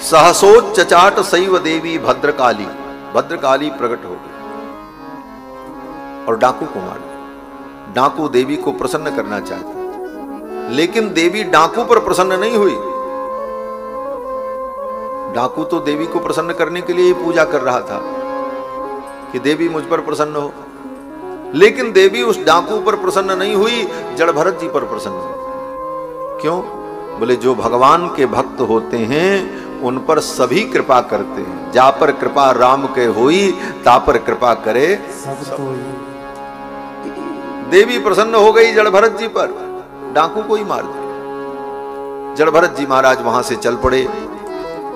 सहसोच्चाट सैव देवी भद्रकाली, भद्रकाली प्रकट हो गई और डाकू को मार दिया। डाकू देवी को प्रसन्न करना चाहती, लेकिन देवी डाकू पर प्रसन्न नहीं हुई। डाकू तो देवी को प्रसन्न करने के लिए ही पूजा कर रहा था कि देवी मुझ पर प्रसन्न हो, लेकिन देवी उस डाकू पर प्रसन्न नहीं हुई, जड़ भरत जी पर प्रसन्न हुई। क्यों? बोले जो भगवान के भक्त होते हैं उन पर सभी कृपा करते हैं। जा पर कृपा राम के होई, ता पर कृपा करे सब कोई। देवी प्रसन्न हो गई जड़ भरत जी पर, डाकू को ही मार दिया। जड़ भरत जी महाराज वहां से चल पड़े,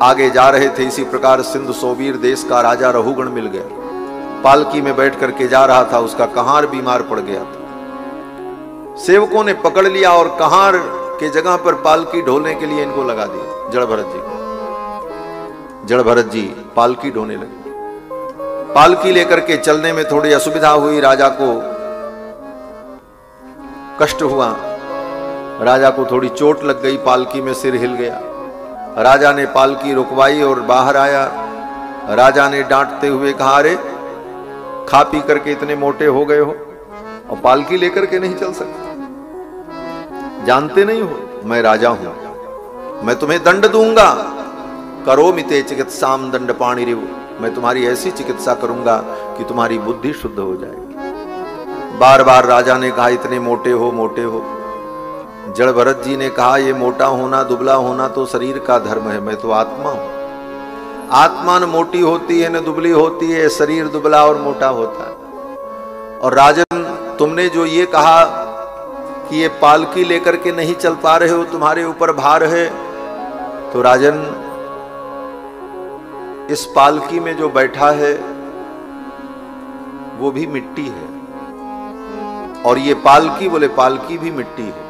आगे जा रहे थे। इसी प्रकार सिंधु सोबीर देश का राजा रहुगण मिल गया, पालकी में बैठ करके जा रहा था। उसका कहार बीमार पड़ गया था। सेवकों ने पकड़ लिया और कहार के जगह पर पालकी ढोने के लिए इनको लगा दिया जड़ भरत जी को। जड़ भरत जी पालकी ढोने लगे। पालकी लेकर के चलने में थोड़ी असुविधा हुई, राजा को कष्ट हुआ, राजा को थोड़ी चोट लग गई, पालकी में सिर हिल गया। राजा ने पालकी रुकवाई और बाहर आया। राजा ने डांटते हुए कहा, अरे खा पी करके इतने मोटे हो गए हो और पालकी लेकर के नहीं चल सकते? जानते नहीं हो मैं राजा हूं, मैं तुम्हें दंड दूंगा। करो मिते चिकित्साम दंड पाणी रिव, मैं तुम्हारी ऐसी चिकित्सा करूंगा कि तुम्हारी बुद्धि शुद्ध हो जाएगी। बार बार राजा ने कहा इतने मोटे हो, मोटे हो। जड़ भरत जी ने कहा ये मोटा होना दुबला होना तो शरीर का धर्म है, मैं तो आत्मा हूं। आत्मा न मोटी होती है न दुबली होती है, शरीर दुबला और मोटा होता है। और राजन तुमने जो ये कहा कि ये पालकी लेकर के नहीं चल पा रहे हो, तुम्हारे ऊपर भार है, तो राजन इस पालकी में जो बैठा है वो भी मिट्टी है, और ये पालकी, बोले पालकी भी मिट्टी है,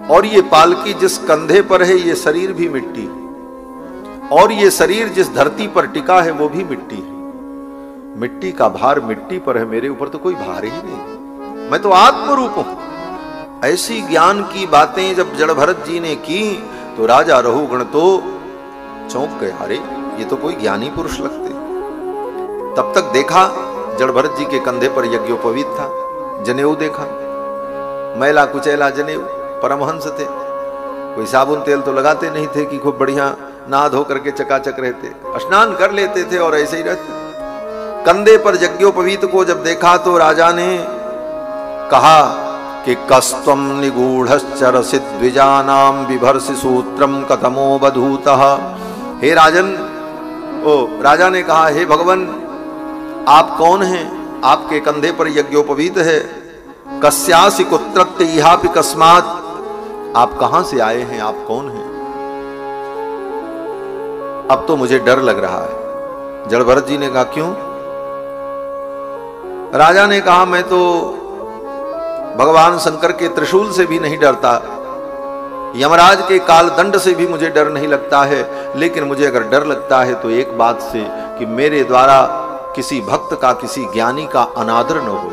और ये पालकी जिस कंधे पर है ये शरीर भी मिट्टी है, और ये शरीर जिस धरती पर टिका है वो भी मिट्टी है। मिट्टी का भार मिट्टी पर है, मेरे ऊपर तो कोई भार ही नहीं, मैं तो आत्मरूप हूं। ऐसी ज्ञान की बातें जब जड़ भरत जी ने की तो राजा रहुगण तो चौंक गए, अरे ये तो कोई ज्ञानी पुरुष लगते। तब तक देखा जड़ भरत जी के कंधे पर यज्ञोपवीत था, जनेऊ देखा, मैला कुचैला जनेऊ, परमहंस थे, कोई साबुन तेल तो लगाते नहीं थे कि खूब बढ़िया नहा धो करके चकाचक रहते, स्नान कर लेते थे और ऐसे ही रहते। कंधे पर यज्ञोपवीत को जब देखा तो राजा ने कहा कि कस्त्वं निगूढ़श्चरसि द्विजानां बिभर्षि सूत्रम कथमो बधूतः। हे राजन, राजा ने कहा हे भगवान आप कौन हैं? आपके कंधे पर यज्ञोपवीत है। कस्यासि कुत्रत्य इहापि कस्मात्, आप कहां से आए हैं, आप कौन हैं? अब तो मुझे डर लग रहा है। जड़ भरत जी ने कहा क्यों? राजा ने कहा मैं तो भगवान शंकर के त्रिशूल से भी नहीं डरता, यमराज के काल दंड से भी मुझे डर नहीं लगता है, लेकिन मुझे अगर डर लगता है तो एक बात से कि मेरे द्वारा किसी भक्त का, किसी ज्ञानी का अनादर न हो।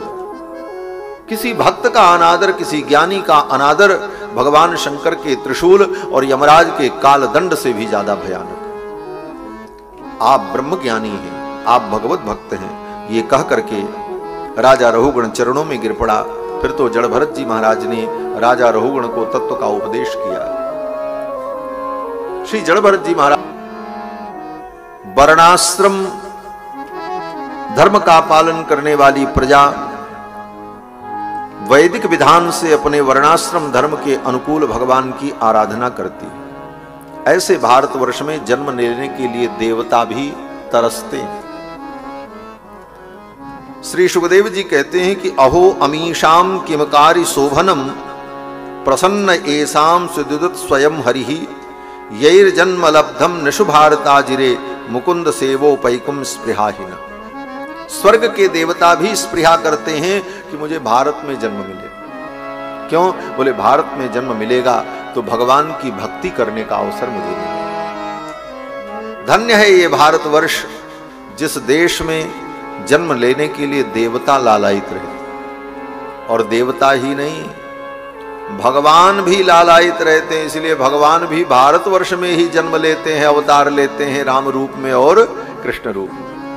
किसी भक्त का अनादर, किसी ज्ञानी का अनादर भगवान शंकर के त्रिशूल और यमराज के काल दंड से भी ज्यादा भयानक है। आप ब्रह्म ज्ञानी हैं, आप भगवत भक्त हैं, ये कह करके राजा रहुगण चरणों में गिर पड़ा। फिर तो जड़ भरत जी महाराज ने राजा रहुगण को तत्व का उपदेश किया। श्री जड़ भरत जी महाराज वर्णाश्रम धर्म का पालन करने वाली प्रजा वैदिक विधान से अपने वर्णाश्रम धर्म के अनुकूल भगवान की आराधना करती है। ऐसे भारतवर्ष में जन्म लेने के लिए देवता भी तरसते हैं। श्री सुखदेव जी कहते हैं कि अहो अमीशाम किमकारी शोभनम प्रसन्न एसाम सुदुदत स्वयं हरिहि यैर जन्म लब्धम निशु भारताजिरे मुकुंद सेवोपैकुम स्पृहाहीन। स्वर्ग के देवता भी स्पृहा करते हैं कि मुझे भारत में जन्म मिले। क्यों? बोले भारत में जन्म मिलेगा तो भगवान की भक्ति करने का अवसर मुझे मिलेगा। धन्य है ये भारतवर्ष जिस देश में जन्म लेने के लिए देवता लालायित रहे। और देवता ही नहीं, भगवान भी लालायित रहते हैं, इसलिए भगवान भी भारतवर्ष में ही जन्म लेते हैं, अवतार लेते हैं राम रूप में और कृष्ण रूप में।